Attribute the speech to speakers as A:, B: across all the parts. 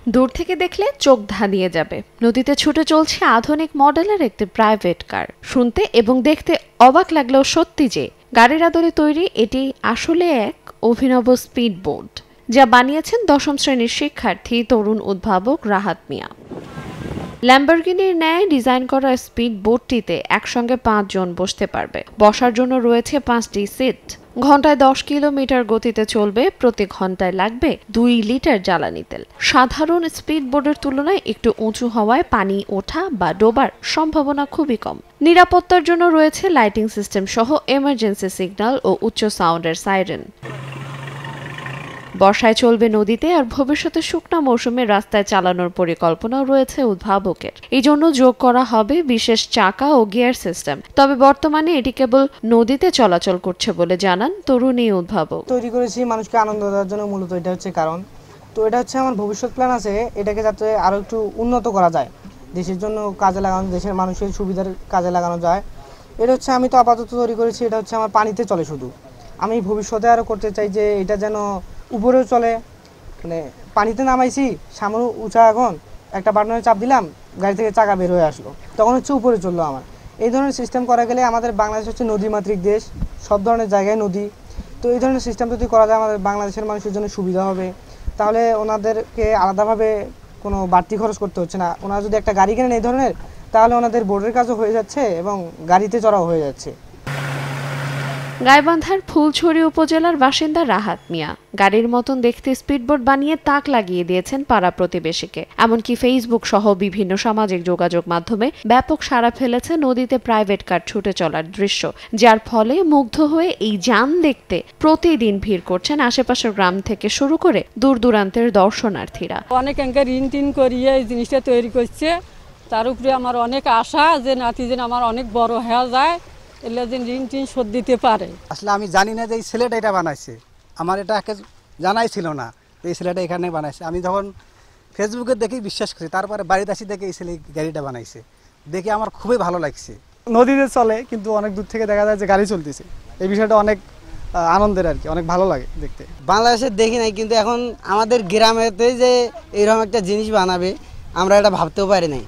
A: দূর থেকে দেখলে চোখ ধাঁধিয়ে যাবে। নদীতে ছুটে চলছে আধুনিক মডেলের একটি প্রাইভেট কার। শুনতে এবং দেখতে অবাক লাগলেও সত্যি যে গাড়ির আদলে তৈরি এটি আসলে এক অভিনব স্পিড বোট, যা বানিয়েছেন 10ম শ্রেণীর শিক্ষার্থী তরুণ উদ্ভাবক রাহাত মিয়া। ল্যাম্বরগিনির ন্যায় ডিজাইন করা স্পিড বোটটিতে একসঙ্গে 5 জন বসতে পারবে। বসার জন্য রয়েছে 5টি সিট। ঘন্টায় 10 কিলোমিটার গতিতে চলবে। প্রতি ঘন্টায় লাগবে 2 লিটার জ্বালানি তেল। সাধারণ স্পিড বোটের তুলনায় একটু উঁচু হওয়ায় পানি ওঠা বা ডোবার সম্ভাবনা খুবই কম। নিরাপত্তার জন্য রয়েছে লাইটিং সিস্টেম সহ এমার্জেন্সি সিগন্যাল ও উচ্চ সাউন্ডের সাইরেন। বর্ষায় চলবে নদীতে, আর ভবিষ্যতে শুকনা মৌসুমে রাস্তায় চালানোর পরিকল্পনাও রয়েছে উদ্ভাবকের। এই জন্য যোগ করা হবে বিশেষ চাকা ও গিয়ার সিস্টেম। তবে বর্তমানে এটি কেবল নদীতে চলাচল করছে বলে জানান তরুণ এই উদ্ভাবক।
B: তৈরি করেছি মানুষকে আনন্দ দেওয়ার জন্য, মূলত এটা হচ্ছে কারণ। তো এটা হচ্ছে আমার ভবিষ্যৎ প্ল্যান আছে, এটাকে যাতে আরও একটু উন্নত করা যায়, দেশের জন্য কাজে লাগানো, দেশের মানুষের সুবিধার কাজে লাগানো যায়। এটা হচ্ছে আমি তো আপাতত তৈরি করেছি, এটা হচ্ছে আমার পানিতে চলে শুধু। আমি ভবিষ্যতে আরও করতে চাই যে এটা যেন উপরেও চলে, মানে পানিতে নামাইছি, সামনে উঁচা, এখন একটা বাটনে চাপ দিলাম, গাড়ি থেকে চাকা বের হয়ে আসলো, তখন হচ্ছে উপরে চললো আমার। এই ধরনের সিস্টেম করা গেলে, আমাদের বাংলাদেশ হচ্ছে নদীমাতৃক দেশ, সব ধরনের জায়গায় নদী। তো এই ধরনের সিস্টেম যদি করা যায় আমাদের বাংলাদেশের মানুষের জন্য সুবিধা হবে। তাহলে ওনাদেরকে আলাদাভাবে কোনো বাড়তি খরচ করতে হচ্ছে না। ওনারা যদি একটা গাড়ি কেনেন এই ধরনের, তাহলে ওনাদের বোর্ডের কাজও হয়ে যাচ্ছে এবং গাড়িতে চড়াও হয়ে যাচ্ছে।
A: গাইবান্ধার ফুলছড়ি উপজেলার বাসিন্দা রাহাত মিয়া গাড়ির মতন দেখতে স্পিডবোট বানিয়ে তাক লাগিয়ে দিয়েছেন পাড়া প্রতিবেশীকে। এমনকি ফেসবুক সহ বিভিন্ন সামাজিক যোগাযোগ মাধ্যমে ব্যাপক সাড়া ফেলেছে নদীতে প্রাইভেট কার ছুটে চলার দৃশ্য, যার ফলে মুগ্ধ হয়ে এই যান দেখতে প্রতিদিন ভিড় করছেন আশেপাশের গ্রাম থেকে শুরু করে দূর দূরান্তের দর্শনার্থীরা।
C: অনেক ঋণ টিন করিয়ে এই জিনিসটা তৈরি করছে। তার উপরে আমার অনেক আশা যে নাতি যেন আমার অনেক বড় হয়ে যায়, ঋণ টিন শোধ দিতে পারে।
D: আসলে আমি জানি না যে এই ছেলেটা এটা বানাইছে, আমার এটা জানাই ছিল না এই ছেলেটা এখানে বানাইছে। আমি যখন ফেসবুকে দেখি বিশ্বাস করি, তারপরে বাড়িতে আসি দেখে এই ছেলে গাড়িটা বানাইছে, দেখে আমার খুবই ভালো লাগছে।
E: নদীতে চলে কিন্তু অনেক দূর থেকে দেখা যায় যে গাড়ি চলতেছে, এই বিষয়টা অনেক আনন্দের আর কি, অনেক ভালো লাগে দেখতে।
F: বাংলাদেশে দেখি নাই, কিন্তু এখন আমাদের গ্রামেতে যে এইরকম একটা জিনিস বানাবে আমরা এটা ভাবতেও পারি নাই।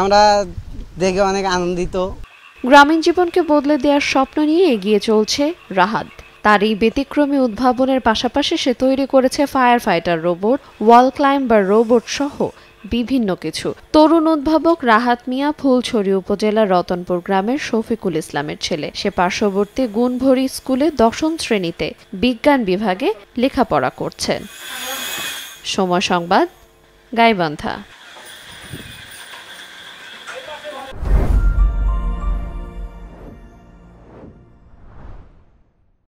F: আমরা দেখে অনেক আনন্দিত।
A: গ্রামীণ জীবনকে বদলে দেওয়ার স্বপ্ন নিয়ে এগিয়ে চলছে রাহাত। তার এই ব্যতিক্রমী উদ্ভাবনের পাশাপাশি সে তৈরি করেছে ফায়ার ফাইটার রোবট, ওয়াল ক্লাইম্বার রোবট সহ বিভিন্ন কিছু। তরুণ উদ্ভাবক রাহাত মিয়া ফুলছড়ি উপজেলার রতনপুর গ্রামের শফিকুল ইসলামের ছেলে। সে পার্শ্ববর্তী গুণভরি স্কুলে 10ম শ্রেণীতে বিজ্ঞান বিভাগে লেখাপড়া করছেন। সময় সংবাদ, গাইবান্ধা।